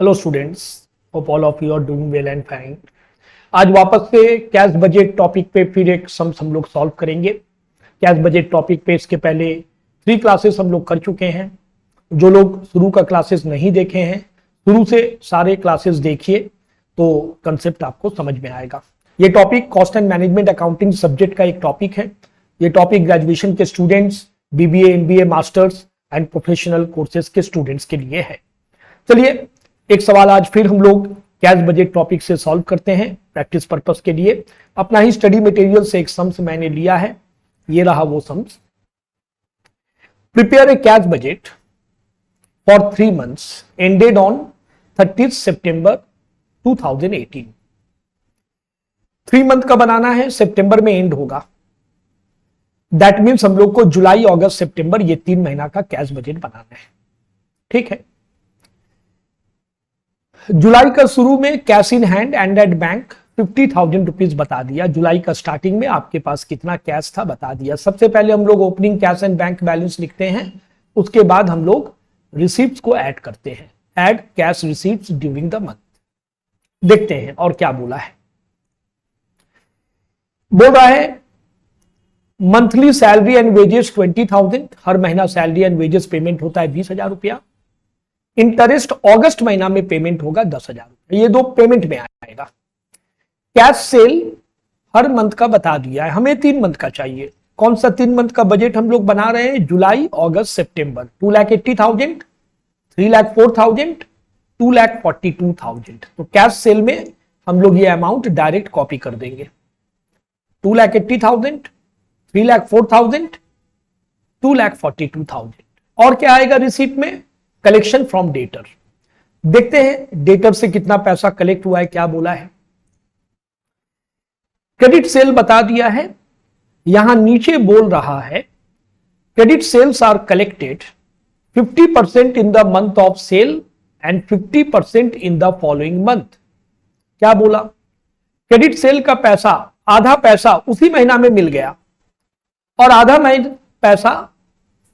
Hello students, hope all of you are doing well and fine. आज वापस से cash budget topic पे फिर एक सम्स हम लोग सॉल्व करेंगे। कैश बजट टॉपिक पे इसके पहले 3 क्लासेस हम लोग कर चुके हैं। जो लोग शुरू का क्लासेस नहीं देखे हैं, शुरू से सारे क्लासेस देखिए तो कंसेप्ट आपको समझ में आएगा। ये topic cost and management accounting subject का एक टॉपिक है। ये टॉपिक ग्रेजुएशन के students, BBA, MBA, masters and professional courses के स्टूडेंट्स के लिए है। चलिए एक सवाल आज फिर हम लोग कैश बजट टॉपिक से सॉल्व करते हैं प्रैक्टिस पर्पस के लिए। अपना ही स्टडी मटेरियल से एक सम्स मैंने लिया है, ये रहा वो sums. Prepare a cash budget for 3 months ended on 30 September 2018। 3 month का बनाना है, सितंबर में एंड होगा। दैट मीन्स हम लोग को जुलाई, अगस्त, सितंबर ये 3 महीना का कैश बजट बनाना है। ठीक है। जुलाई का शुरू में cash in hand and at bank 50,000 rupees बता दिया। जुलाई का स्टार्टिंग में आपके पास कितना कैश था बता दिया। सबसे पहले हम लोग opening cash and bank balance लिखते हैं, उसके बाद हम लोग रिसीप्ट्स को ऐड करते हैं। Add cash receipts during the month. देखते हैं और क्या बोला है। बोल रहा है मंथली सैलरी एंड वेजेस 20,000। हर महीना सैलरी एंड वेजेस पेमेंट होता है 20,000 रुपया। इंटरेस्ट अगस्त महीना में पेमेंट होगा 10,000 रुपये। ये दो पेमेंट में आएगा। कैश सेल हर मंथ का बता दिया है, हमें 3 मंथ का चाहिए। कौन सा 3 मंथ का बजट हम लोग बना रहे हैं? जुलाई, अगस्त, सितंबर। 2,80,000, 3,04,000, 2,42,000। तो कैश सेल में हम लोग ये अमाउंट डायरेक्ट कॉपी कर देंगे। 2,80,000, 3,04,000, 2,42,000। और क्या आएगा रिसीप्ट में? Collection from debtor. देखते हैं डेटर से कितना पैसा कलेक्ट हुआ है, क्या बोला है। क्रेडिट सेल बता दिया है। यहां नीचे बोल रहा है credit sales are collected 50% in the month of sale and 50% in the following month. क्या बोला? क्रेडिट सेल का पैसा, आधा पैसा उसी महीना में मिल गया और आधा पैसा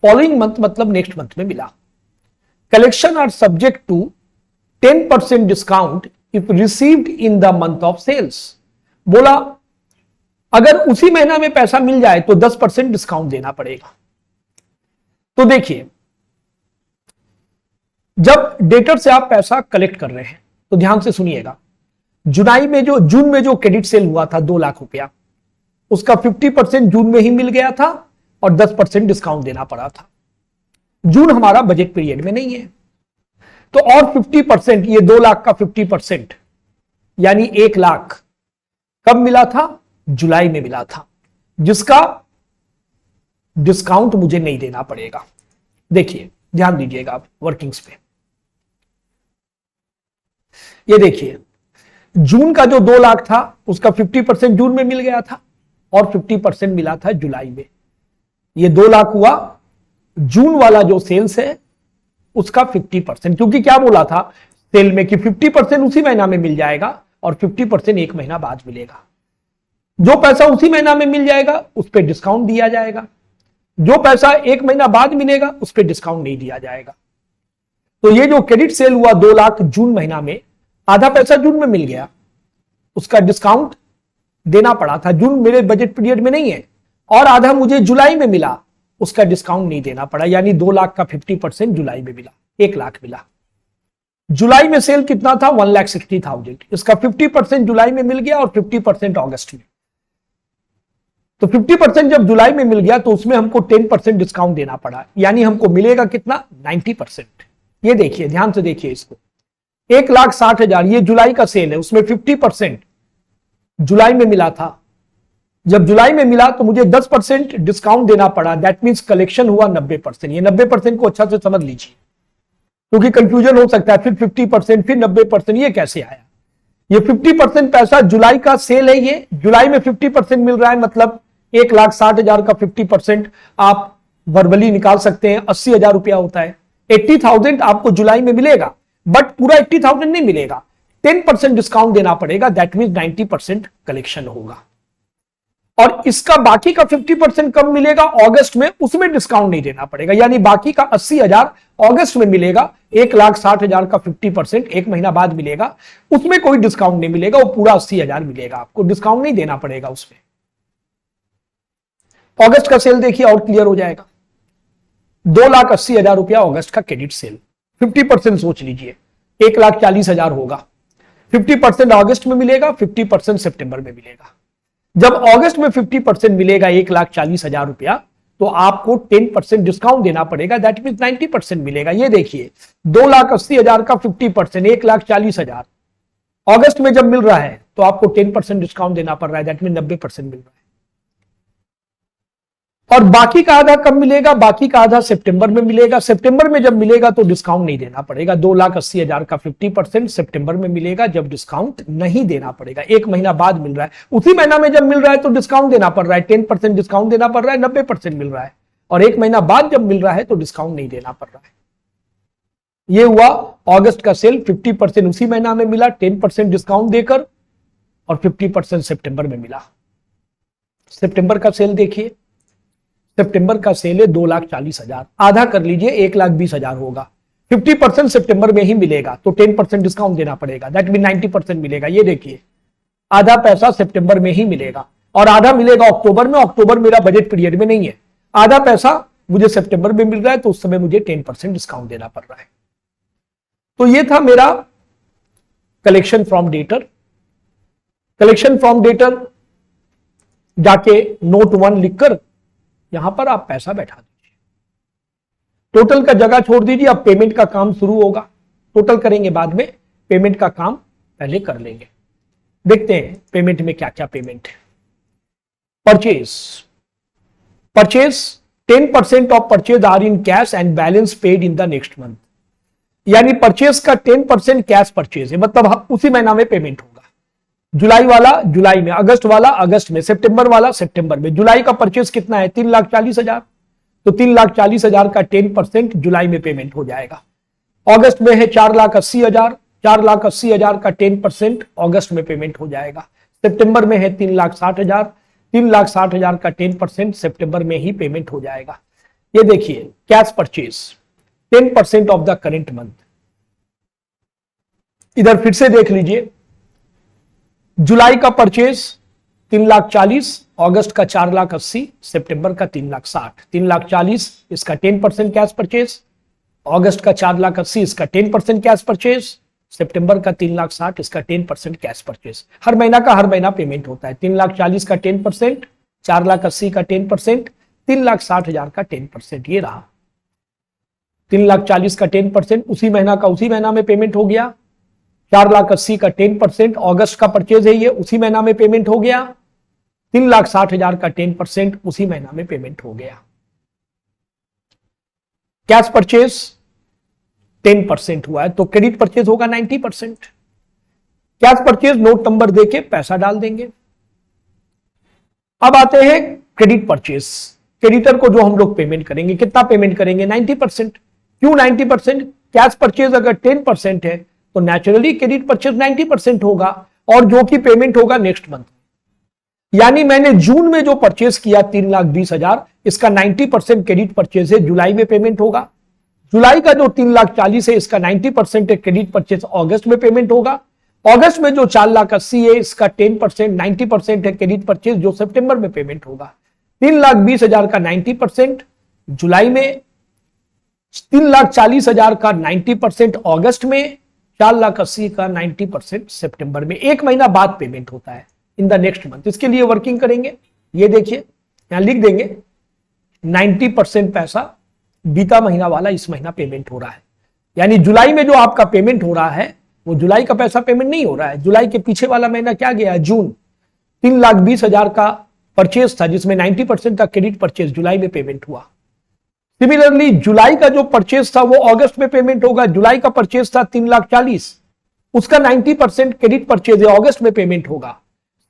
फॉलोइंग मंथ मतलब नेक्स्ट मंथ में मिला। Collection are subject to 10% discount if received in the month of sales। बोला अगर उसी महीना में पैसा मिल जाए तो 10% डिस्काउंट देना पड़ेगा। तो देखिए, जब डेटर से आप पैसा कलेक्ट कर रहे हैं तो ध्यान से सुनिएगा। जून में जो क्रेडिट सेल हुआ था 2 लाख रुपया, उसका 50% जून में ही मिल गया था और 10% डिस्काउंट देना पड़ा था। जून हमारा बजट पीरियड में नहीं है, तो और 50%, ये 2 लाख का 50% यानी 1 लाख कब मिला था? जुलाई में मिला था, जिसका डिस्काउंट मुझे नहीं देना पड़ेगा। देखिए ध्यान दीजिएगा आप वर्किंग्स पे। ये देखिए, जून का जो 2 लाख था उसका 50% जून में मिल गया था और 50% मिला था जुलाई में। ये 2 लाख हुआ। जून वाला जो सेल्स है उसका 50%, क्योंकि क्या बोला था सेल में कि 50% उसी महीना में मिल जाएगा और 50% 1 महीना बाद मिलेगा। जो पैसा उसी महीना में मिल जाएगा उस पर डिस्काउंट दिया जाएगा, जो पैसा 1 महीना बाद मिलेगा उस पर डिस्काउंट नहीं दिया जाएगा। तो ये जो क्रेडिट सेल हुआ 2 लाख जून महीना में, आधा पैसा जून में मिल गया, उसका डिस्काउंट देना पड़ा था। जून मेरे बजट पीरियड में नहीं है और आधा मुझे जुलाई में मिला, उसका डिस्काउंट नहीं देना पड़ा। यानी 2 लाख का 50% जुलाई में मिला, 1 लाख मिला। जुलाई में सेल कितना था? 1,60,000। इसका 50% जुलाई में मिल गया और 50% अगस्त में। तो 50% जब जुलाई में मिल गया तो उसमें हमको 10% डिस्काउंट देना पड़ा, यानी हमको मिलेगा कितना? 90%। ये देखिए, ध्यान से देखिए इसको। 1,60,000 ये जुलाई का सेल है, उसमें 50% जुलाई में मिला था। जब जुलाई में मिला तो मुझे 10% डिस्काउंट देना पड़ा। दैट मींस कलेक्शन हुआ 90%। ये 90% को अच्छा से समझ लीजिए, क्योंकि कंफ्यूजन हो सकता है। फिर 50%, फिर 90%, ये कैसे आया? ये 50% पैसा जुलाई का सेल है। ये जुलाई में 50% मिल रहा है, मतलब 1,60,000 का 50% आप वर्बली निकाल सकते हैं, 80,000 रुपया होता है। 80,000 आपको जुलाई में मिलेगा, बट पूरा 80,000 नहीं मिलेगा, 10% डिस्काउंट देना पड़ेगा। दैट मींस 90% कलेक्शन होगा। और इसका बाकी का 50% कब मिलेगा, अगस्त में, उसमें डिस्काउंट नहीं देना पड़ेगा। यानी बाकी का 80,000 अगस्त में मिलेगा, 1,60,000 का 50% एक महीना बाद मिलेगा, उसमें कोई डिस्काउंट नहीं मिलेगा, वो पूरा 80,000 मिलेगा, आपको डिस्काउंट नहीं देना पड़ेगा उसमें। अगस्त का सेल देखिए और क्लियर हो जाएगा। 2,80,000 रुपया अगस्त का क्रेडिट सेल, 50% सोच लीजिए, 1,40,000 होगा। 50% अगस्त में मिलेगा, 50% सितंबर में मिलेगा। जब अगस्त में 50% मिलेगा 1,40,000 रुपया, तो आपको 10% डिस्काउंट देना पड़ेगा, दैट मीन 90% मिलेगा। ये देखिए 2,80,000 का 50%, 1,40,000 अगस्त में जब मिल रहा है तो आपको 10% डिस्काउंट देना पड़ रहा है, दैट मीन 90% मिल रहा है। और बाकी का आधा कब मिलेगा, बाकी का आधा सितंबर में मिलेगा। सितंबर में जब मिलेगा तो डिस्काउंट नहीं देना पड़ेगा। 2,80,000 का 50% सितंबर में मिलेगा, जब डिस्काउंट नहीं देना पड़ेगा, एक महीना बाद मिल रहा है। उसी महीना में जब मिल रहा है तो डिस्काउंट देना पड़ रहा है, 10% डिस्काउंट देना पड़ रहा है, 90% मिल रहा है। और एक महीना बाद जब मिल रहा है तो डिस्काउंट नहीं देना पड़ रहा है। यह हुआ अगस्त का सेल, 50% उसी महीना में मिला 10% डिस्काउंट देकर, और 50% सितंबर में मिला। सितंबर का सेल देखिए, सितंबर का सेल है 2,40,000, आधा कर लीजिए 1,20,000 होगा। 50% सितंबर में ही मिलेगा तो 10% डिस्काउंट देना पड़ेगा, दैट मीन 90% मिलेगा। ये देखिए आधा पैसा सितंबर में ही मिलेगा और आधा मिलेगा अक्टूबर में। अक्टूबर मेरा बजट पीरियड में नहीं है, आधा पैसा मुझे सितंबर में मिल रहा है, तो उस समय मुझे 10% डिस्काउंट देना पड़ रहा है। तो ये था मेरा collection from debtor. Collection from debtor जाके नोट 1 लिखकर यहां पर आप पैसा बैठा दीजिए। टोटल का जगह छोड़ दीजिए, अब पेमेंट का काम शुरू होगा। टोटल करेंगे बाद में, पेमेंट का काम पहले कर लेंगे। देखते हैं पेमेंट में क्या क्या पेमेंट है। Purchase, purchase 10% of purchase are in cash and balance paid in the next month. यानी परचेज का 10% कैश परचेज है, मतलब उसी महीना में पेमेंट होगा। जुलाई वाला जुलाई में, अगस्त वाला अगस्त में, सितंबर वाला सितंबर में। जुलाई का परचेज कितना है, 3,40,000, तो 3,40,000 का 10% जुलाई में पेमेंट हो जाएगा। अगस्त में है 4,80,000, 4,80,000 का 10% अगस्त में पेमेंट हो जाएगा। सितंबर में है 3,60,000, 3,60,000 का 10% सितंबर में ही पेमेंट हो जाएगा। ये देखिए cash purchase 10% of the current month. इधर फिर से देख लीजिए, जुलाई का परचेज 3,40,000, अगस्त का 4,80,000, सितंबर का 3,60,000। 3,40,000 इसका 10% कैश परचेज, अगस्त का 4,80,000 इसका 10% कैश परचेज, सितंबर का 3,60,000 इसका 10% कैश परचेज। हर महीना का हर महीना पेमेंट होता है। 3,40,000 का 10%, 4,80,000 का 10%, 3,60,000 का 10%। ये रहा 3,40,000 का 10%, उसी महीना का उसी महीना में पेमेंट हो गया। 4,80,000 का 10% अगस्त का परचेज है, ये उसी महीना में पेमेंट हो गया। 3,60,000 का 10% उसी महीना में पेमेंट हो गया। कैश परचेज 10% हुआ है तो क्रेडिट परचेज होगा 90%। कैश परचेज नोट नंबर देके पैसा डाल देंगे। अब आते हैं क्रेडिट परचेज। क्रेडिटर को जो हम लोग पेमेंट करेंगे, कितना पेमेंट करेंगे, 90%। क्यों 90%? कैश परचेज अगर 10% है तो नेचुरली क्रेडिट परचेज 90% होगा, और जो कि पेमेंट होगा नेक्स्ट मंथ। यानी मैंने जून में जो परचेज किया 3,20,000, इसका 90% क्रेडिट परचेज है, जुलाई में पेमेंट होगा। जुलाई का जो 3,40,000 है इसका 90% है क्रेडिट परचेज, अगस्त में पेमेंट होगा। अगस्त में जो 4,80,000 है इसका 10% 90% है क्रेडिट परचेज, जो सितंबर में पेमेंट होगा। 3,20,000 का 90% जुलाई में, 3,40,000 का 90% अगस्त में, 4,80,000 का 90% सितंबर में। एक महीना बाद पेमेंट होता है इन द नेक्स्ट मंथ। इसके लिए वर्किंग करेंगे, ये देखिए यहां लिख देंगे 90% पैसा बीता महीना वाला इस महीना पेमेंट हो रहा है। यानी जुलाई में जो आपका पेमेंट हो रहा है वो जुलाई का पैसा पेमेंट नहीं हो रहा है। जुलाई के पीछे वाला महीना क्या गया है, जून। 3,20,000 का परचेज था जिसमें 90% का क्रेडिट परचेज जुलाई में पेमेंट हुआ। सिमिलरली जुलाई का जो परचेज था वो अगस्त में पेमेंट होगा। जुलाई का परचेज था 3,40,000, उसका 90% क्रेडिट परचेज है, अगस्त में पेमेंट होगा।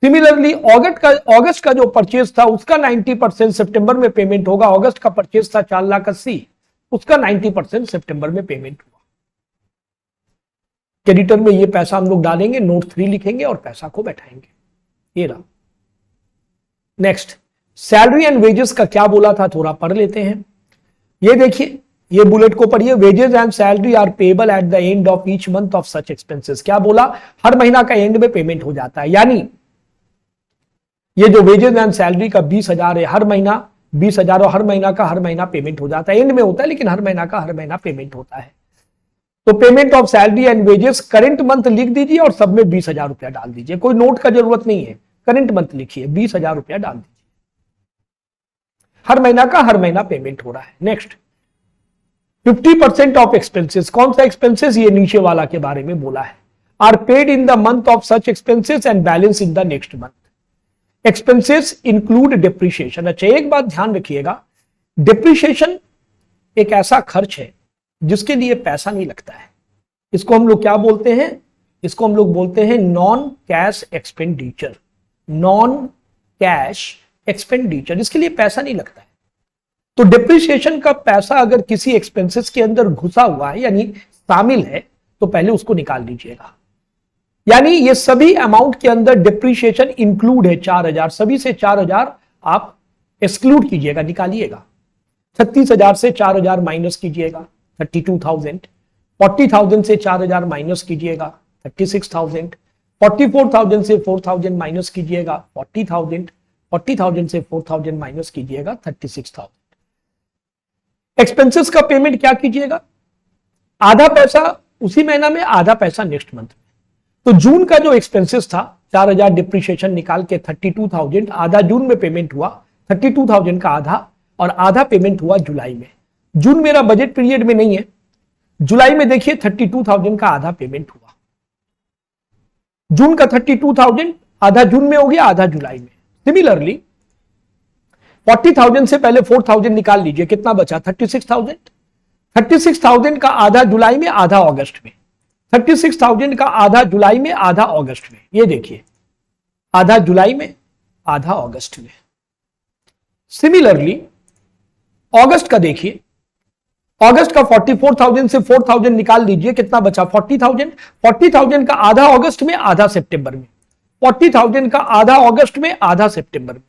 सिमिलरली अगस्त का जो परचेज था उसका 90% सितंबर में पेमेंट होगा। अगस्त का परचेज था 4,80,000, उसका 90% सितंबर में पेमेंट हुआ। क्रेडिटर में ये पैसा हम लोग डालेंगे, नोट 3 लिखेंगे और पैसा को बैठाएंगे। ये रहा नेक्स्ट, सैलरी एंड वेजेस का क्या बोला था थोड़ा पढ़ लेते हैं। ये देखिए, ये बुलेट को पढ़िए, wages and salary are payable at the end of each month of such expenses. क्या बोला, हर महीना का एंड में पेमेंट हो जाता है, यानी ये जो वेजेस एंड सैलरी का 20,000 है, हर महीना 20,000 और हर महीना का हर महीना पेमेंट हो जाता है, एंड में होता है लेकिन हर महीना का हर महीना पेमेंट होता है। तो payment of salary and wages current month लिख दीजिए और सब में 20,000 रुपया डाल दीजिए, कोई नोट का जरूरत नहीं है, करंट मंथ लिखिए, 20,000 रुपया डाल दीजिए, हर महीना का हर महीना पेमेंट हो रहा है। नेक्स्ट, 50% ऑफ एक्सपेंसेस, कौन सा एक्सपेंसेस, ये नीचे वाला के बारे में बोला है, are paid in the month of such expenses and balance in the next month. Expenses include depreciation. अच्छा, एक बात ध्यान रखिएगा, डिप्रिशिएशन एक ऐसा खर्च है जिसके लिए पैसा नहीं लगता है, इसको हम लोग क्या बोलते हैं, इसको हम लोग बोलते हैं non cash expenditure, non cash expenditure, इसके लिए पैसा नहीं लगता है। तो डिप्रिसिएशन का पैसा अगर किसी एक्सपेंसेस के अंदर घुसा हुआ है यानी शामिल है तो पहले उसको निकाल लीजिएगा। यानी ये सभी अमाउंट के अंदर डिप्रिसिएशन इंक्लूड है, 4,000, सभी से 4,000 आप एक्सक्लूड कीजिएगा, निकालिएगा। 36,000 से 4,000 माइनस कीजिएगा, 32,000। 40,000 से 4,000 माइनस कीजिएगा, 36,000। 44,000 से 4,000 माइनस कीजिएगा, 40,000। 40,000 से 4,000 माइनस कीजिएगा, 36,000। एक्सपेंसेस का पेमेंट क्या कीजिएगा, आधा पैसा उसी महीना में, आधा पैसा नेक्स्ट मंथ में। तो जून का जो एक्सपेंसेस था 4,000 डिप्रिसिएशन निकाल के 32,000, आधा जून में पेमेंट हुआ, 32,000 का आधा, और आधा पेमेंट हुआ जुलाई में। जून मेरा बजट पीरियड में नहीं है, जुलाई में देखिए 32,000 का आधा पेमेंट हुआ। जून का 32,000 आधा जून में हो गया, आधा जुलाई में। सिमिलरली 40,000 से पहले 4,000 निकाल लीजिए, कितना बचा, 36,000। 36,000 का आधा जुलाई में, आधा अगस्त में। 36,000 का आधा जुलाई में, आधा अगस्त में। ये देखिए, आधा जुलाई में, आधा अगस्त में। सिमिलरली अगस्त का देखिए, अगस्त का 44,000 से 4,000 निकाल लीजिए, कितना बचा, 40,000। 40,000 का आधा अगस्त में, आधा सितंबर में। 40,000 का आधा अगस्त में, आधा सितंबर में।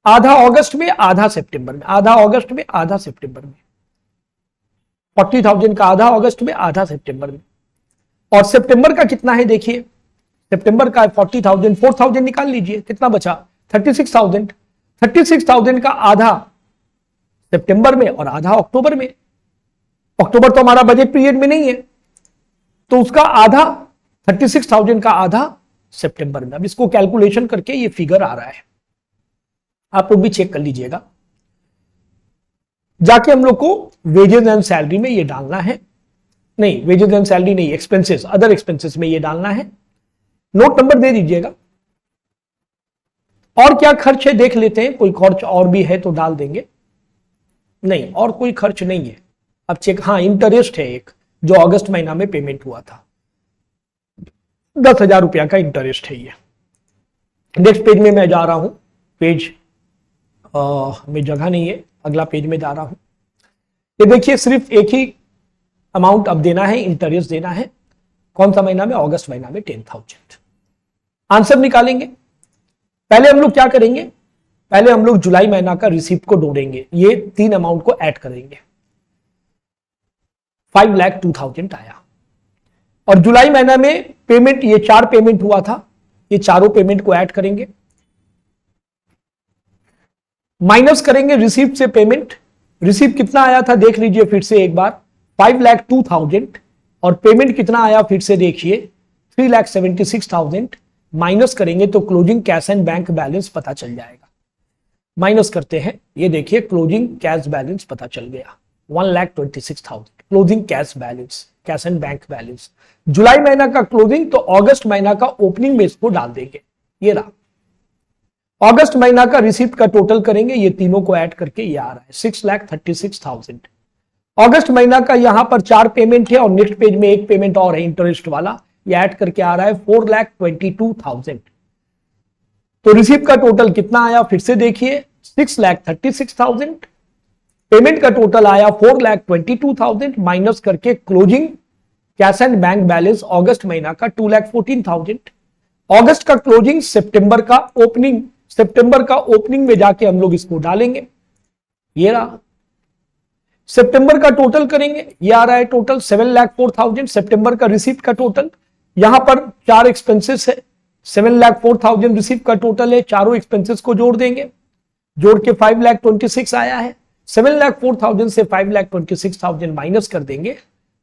आधा अगस्त में, आधा सितंबर में। आधा अगस्त में, आधा सितंबर में। 40,000 का आधा अगस्त में, आधा सितंबर में। और सितंबर का कितना है देखिए, सितंबर का 40,000, 4,000 निकाल लीजिए, कितना बचा, 36,000। 36,000 का आधा सितंबर में और आधा अक्टूबर में। अक्टूबर तो हमारा बजट पीरियड में नहीं है, तो उसका आधा, 36,000 का आधा सितंबर में। अब इसको कैलकुलेशन करके ये फिगर आ रहा है, आप लोग भी चेक कर लीजिएगा। जाके हम लोग को वेजेस एंड सैलरी में ये डालना है, नहीं वेजेस एंड सैलरी नहीं, एक्सपेंसेस, अदर एक्सपेंसेस में ये डालना है। नोट नंबर दे दीजिएगा। और क्या खर्च है देख लेते हैं, कोई खर्च और भी है तो डाल देंगे, नहीं और कोई खर्च नहीं है। अब चेक, हाँ इंटरेस्ट है एक, जो अगस्त महीना में पेमेंट हुआ था, 10,000 रुपया का इंटरेस्ट है ये। नेक्स्ट पेज में मैं जा रहा हूं, पेज में जगह नहीं है, अगला पेज में जा रहा हूं। ये देखिए, सिर्फ एक ही अमाउंट अब देना है, इंटरेस्ट देना है। कौन सा महीना में, अगस्त महीना में 10,000। आंसर निकालेंगे। पहले हम लोग क्या करेंगे, पहले हम लोग जुलाई महीना का रिसीप्ट को जोड़ेंगे, ये 3 अमाउंट को ऐड करेंगे। 5,02,000 आया। और जुलाई महीना में पेमेंट, ये 4 पेमेंट हुआ था, ये चारों पेमेंट को ऐड करेंगे, माइनस करेंगे रिसीप्ट से पेमेंट। रिसीप्ट कितना आया था देख लीजिए फिर से एक बार, 5,02,000, और पेमेंट कितना आया फिर से देखिए, 3,76,000। माइनस करेंगे तो closing cash and bank balance पता चल जाएगा। माइनस करते हैं, ये देखिए क्लोजिंग कैश बैलेंस पता चल गया, 1,26,000 closing cash balance, cash and bank balance. जुलाई महीना का क्लोजिंग, तो अगस्त महीना का ओपनिंग में इसको डाल देंगे, ये रहा। अगस्त महीना का रिसीप्ट का टोटल करेंगे, ये तीनों को ऐड करके ये आ रहा है 6,36,000। अगस्त महीना का यहां पर 4 पेमेंट है और नेक्स्ट पेज में एक पेमेंट और है इंटरेस्ट वाला, ये ऐड करके आ रहा है 4,22,000। तो रिसीप्ट का टोटल कितना आया फिर से देखिए, 6,36,000। पेमेंट का टोटल आया 4,22,000, माइनस करके closing cash and bank balance अगस्त महीना का 2,14,000। अगस्त का क्लोजिंग, सितंबर का ओपनिंग, सितंबर का ओपनिंग में जाके हम लोग इसको डालेंगे। ये रहा सितंबर का टोटल करेंगे, ये आ रहा है टोटल 7,04,000 सितंबर का रिसीप्ट का टोटल। यहां पर 4 एक्सपेंसेस है, 7,04,000 रिसीप्ट का टोटल है, चारों एक्सपेंसेस को जोड़ देंगे, जोड़ के 5,26,000 आया है। 7,04,000 से 5,26,000 माइनस कर देंगे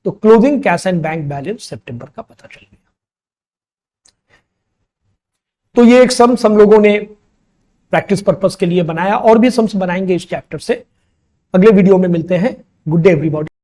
तो closing cash and bank balance सितंबर का पता चल गया। तो ये एक सम्स हम लोगों ने प्रैक्टिस पर्पस के लिए बनाया, और भी सम्स बनाएंगे इस चैप्टर से। अगले वीडियो में मिलते हैं। Good day everybody.